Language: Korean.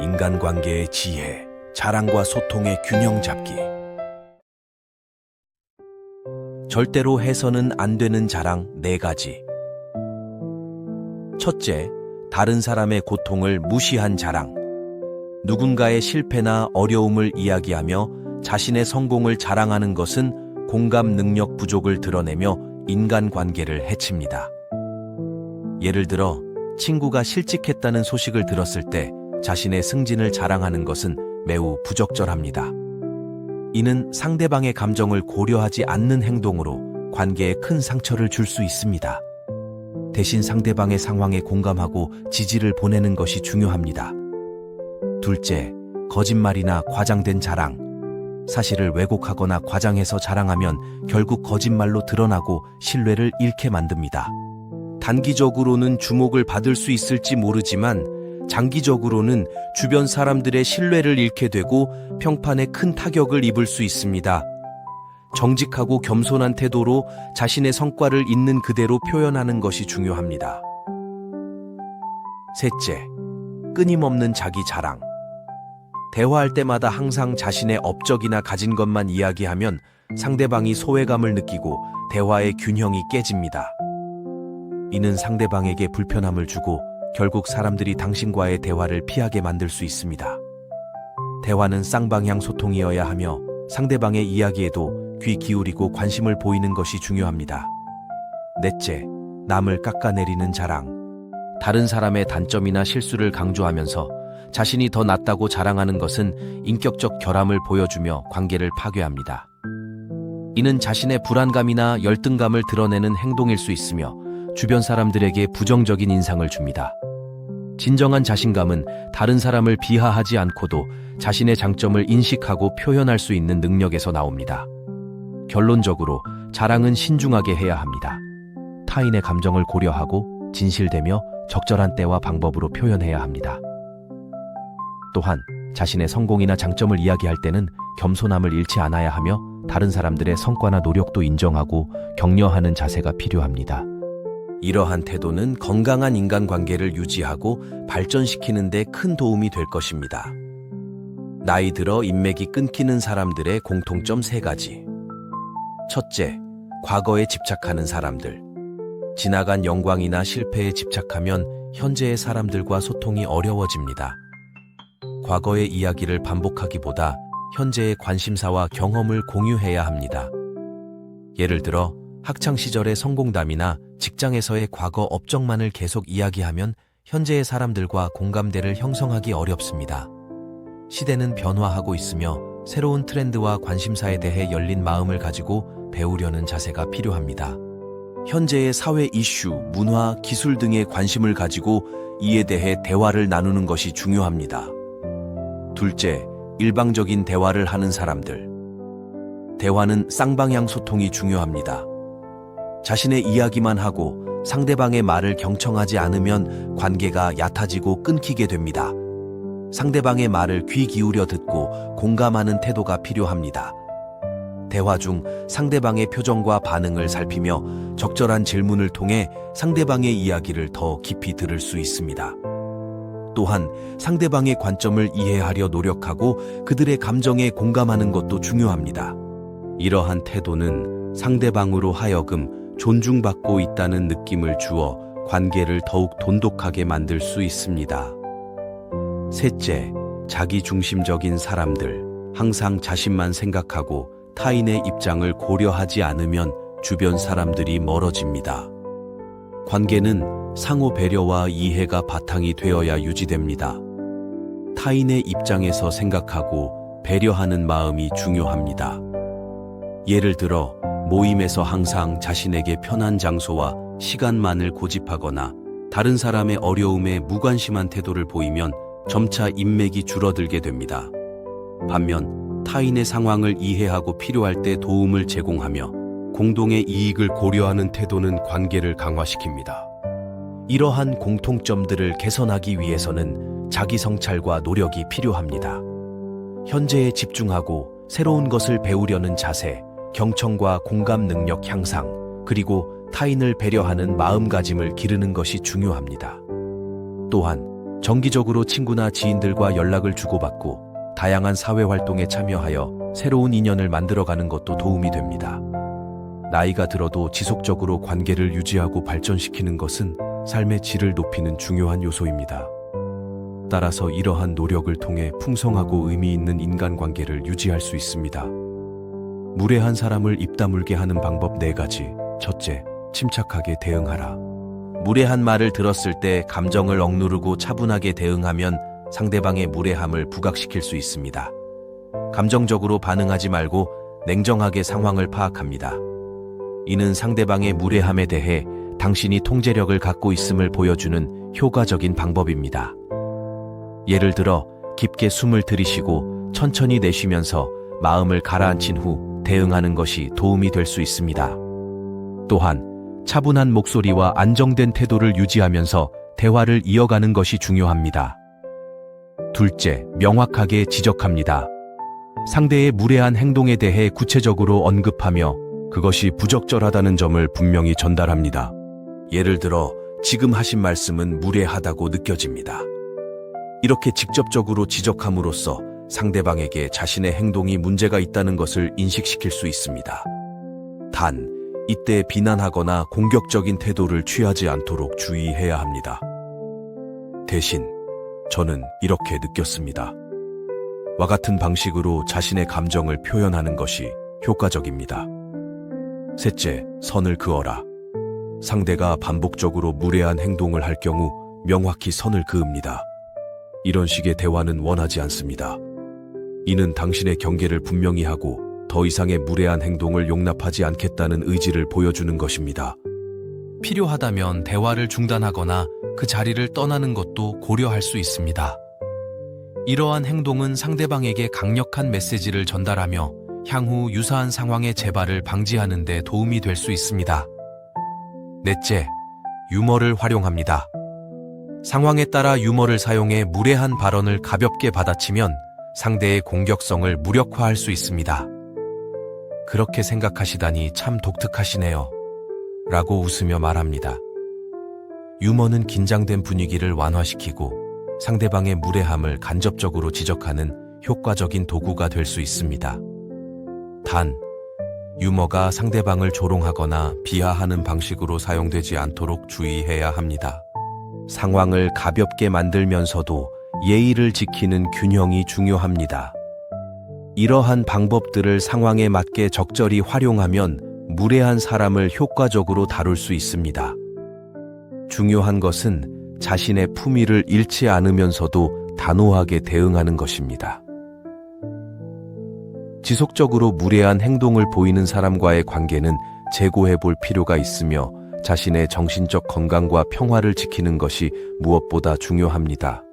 인간관계의 지혜, 자랑과 소통의 균형 잡기. 절대로 해서는 안 되는 자랑 4가지. 첫째, 다른 사람의 고통을 무시한 자랑. 누군가의 실패나 어려움을 이야기하며 자신의 성공을 자랑하는 것은 공감 능력 부족을 드러내며 인간관계를 해칩니다. 예를 들어, 친구가 실직했다는 소식을 들었을 때 자신의 승진을 자랑하는 것은 매우 부적절합니다. 이는 상대방의 감정을 고려하지 않는 행동으로 관계에 큰 상처를 줄 수 있습니다. 대신 상대방의 상황에 공감하고 지지를 보내는 것이 중요합니다. 둘째, 거짓말이나 과장된 자랑. 사실을 왜곡하거나 과장해서 자랑하면 결국 거짓말로 드러나고 신뢰를 잃게 만듭니다. 단기적으로는 주목을 받을 수 있을지 모르지만 장기적으로는 주변 사람들의 신뢰를 잃게 되고 평판에 큰 타격을 입을 수 있습니다. 정직하고 겸손한 태도로 자신의 성과를 있는 그대로 표현하는 것이 중요합니다. 셋째, 끊임없는 자기 자랑. 대화할 때마다 항상 자신의 업적이나 가진 것만 이야기하면 상대방이 소외감을 느끼고 대화의 균형이 깨집니다. 이는 상대방에게 불편함을 주고 결국 사람들이 당신과의 대화를 피하게 만들 수 있습니다. 대화는 쌍방향 소통이어야 하며 상대방의 이야기에도 귀 기울이고 관심을 보이는 것이 중요합니다. 넷째, 남을 깎아내리는 자랑. 다른 사람의 단점이나 실수를 강조하면서 자신이 더 낫다고 자랑하는 것은 인격적 결함을 보여주며 관계를 파괴합니다. 이는 자신의 불안감이나 열등감을 드러내는 행동일 수 있으며 주변 사람들에게 부정적인 인상을 줍니다. 진정한 자신감은 다른 사람을 비하하지 않고도 자신의 장점을 인식하고 표현할 수 있는 능력에서 나옵니다. 결론적으로 자랑은 신중하게 해야 합니다. 타인의 감정을 고려하고 진실되며 적절한 때와 방법으로 표현해야 합니다. 또한 자신의 성공이나 장점을 이야기할 때는 겸손함을 잃지 않아야 하며 다른 사람들의 성과나 노력도 인정하고 격려하는 자세가 필요합니다. 이러한 태도는 건강한 인간관계를 유지하고 발전시키는 데 큰 도움이 될 것입니다. 나이 들어 인맥이 끊기는 사람들의 공통점 3가지. 첫째, 과거에 집착하는 사람들. 지나간 영광이나 실패에 집착하면 현재의 사람들과 소통이 어려워집니다. 과거의 이야기를 반복하기보다 현재의 관심사와 경험을 공유해야 합니다. 예를 들어 학창시절의 성공담이나 직장에서의 과거 업적만을 계속 이야기하면 현재의 사람들과 공감대를 형성하기 어렵습니다. 시대는 변화하고 있으며 새로운 트렌드와 관심사에 대해 열린 마음을 가지고 배우려는 자세가 필요합니다. 현재의 사회 이슈, 문화, 기술 등에 관심을 가지고 이에 대해 대화를 나누는 것이 중요합니다. 둘째, 일방적인 대화를 하는 사람들. 대화는 쌍방향 소통이 중요합니다. 자신의 이야기만 하고 상대방의 말을 경청하지 않으면 관계가 얕아지고 끊기게 됩니다. 상대방의 말을 귀 기울여 듣고 공감하는 태도가 필요합니다. 대화 중 상대방의 표정과 반응을 살피며 적절한 질문을 통해 상대방의 이야기를 더 깊이 들을 수 있습니다. 또한 상대방의 관점을 이해하려 노력하고 그들의 감정에 공감하는 것도 중요합니다. 이러한 태도는 상대방으로 하여금 존중받고 있다는 느낌을 주어 관계를 더욱 돈독하게 만들 수 있습니다. 셋째, 자기중심적인 사람들. 항상 자신만 생각하고 타인의 입장을 고려하지 않으면 주변 사람들이 멀어집니다. 관계는 상호 배려와 이해가 바탕이 되어야 유지됩니다. 타인의 입장에서 생각하고 배려하는 마음이 중요합니다. 예를 들어 모임에서 항상 자신에게 편한 장소와 시간만을 고집하거나 다른 사람의 어려움에 무관심한 태도를 보이면 점차 인맥이 줄어들게 됩니다. 반면 타인의 상황을 이해하고 필요할 때 도움을 제공하며 공동의 이익을 고려하는 태도는 관계를 강화시킵니다. 이러한 공통점들을 개선하기 위해서는 자기 성찰과 노력이 필요합니다. 현재에 집중하고 새로운 것을 배우려는 자세, 경청과 공감 능력 향상, 그리고 타인을 배려하는 마음가짐을 기르는 것이 중요합니다. 또한 정기적으로 친구나 지인들과 연락을 주고받고 다양한 사회 활동에 참여하여 새로운 인연을 만들어가는 것도 도움이 됩니다. 나이가 들어도 지속적으로 관계를 유지하고 발전시키는 것은 삶의 질을 높이는 중요한 요소입니다. 따라서 이러한 노력을 통해 풍성하고 의미 있는 인간관계를 유지할 수 있습니다. 무례한 사람을 입 다물게 하는 방법 4가지. 첫째, 침착하게 대응하라. 무례한 말을 들었을 때 감정을 억누르고 차분하게 대응하면 상대방의 무례함을 부각시킬 수 있습니다. 감정적으로 반응하지 말고 냉정하게 상황을 파악합니다. 이는 상대방의 무례함에 대해 당신이 통제력을 갖고 있음을 보여주는 효과적인 방법입니다. 예를 들어 깊게 숨을 들이쉬고 천천히 내쉬면서 마음을 가라앉힌 후 대응하는 것이 도움이 될 수 있습니다. 또한 차분한 목소리와 안정된 태도를 유지하면서 대화를 이어가는 것이 중요합니다. 둘째, 명확하게 지적합니다. 상대의 무례한 행동에 대해 구체적으로 언급하며 그것이 부적절하다는 점을 분명히 전달합니다. 예를 들어, 지금 하신 말씀은 무례하다고 느껴집니다. 이렇게 직접적으로 지적함으로써 상대방에게 자신의 행동이 문제가 있다는 것을 인식시킬 수 있습니다. 단, 이때 비난하거나 공격적인 태도를 취하지 않도록 주의해야 합니다. 대신, 저는 이렇게 느꼈습니다. 와 같은 방식으로 자신의 감정을 표현하는 것이 효과적입니다. 셋째, 선을 그어라. 상대가 반복적으로 무례한 행동을 할 경우 명확히 선을 그읍니다. 이런 식의 대화는 원하지 않습니다. 이는 당신의 경계를 분명히 하고 더 이상의 무례한 행동을 용납하지 않겠다는 의지를 보여주는 것입니다. 필요하다면 대화를 중단하거나 그 자리를 떠나는 것도 고려할 수 있습니다. 이러한 행동은 상대방에게 강력한 메시지를 전달하며 향후 유사한 상황의 재발을 방지하는 데 도움이 될 수 있습니다. 넷째, 유머를 활용합니다. 상황에 따라 유머를 사용해 무례한 발언을 가볍게 받아치면 상대의 공격성을 무력화할 수 있습니다. 그렇게 생각하시다니 참 독특하시네요. 라고 웃으며 말합니다. 유머는 긴장된 분위기를 완화시키고 상대방의 무례함을 간접적으로 지적하는 효과적인 도구가 될 수 있습니다. 단, 유머가 상대방을 조롱하거나 비하하는 방식으로 사용되지 않도록 주의해야 합니다. 상황을 가볍게 만들면서도 예의를 지키는 균형이 중요합니다. 이러한 방법들을 상황에 맞게 적절히 활용하면 무례한 사람을 효과적으로 다룰 수 있습니다. 중요한 것은 자신의 품위를 잃지 않으면서도 단호하게 대응하는 것입니다. 지속적으로 무례한 행동을 보이는 사람과의 관계는 재고해 볼 필요가 있으며 자신의 정신적 건강과 평화를 지키는 것이 무엇보다 중요합니다.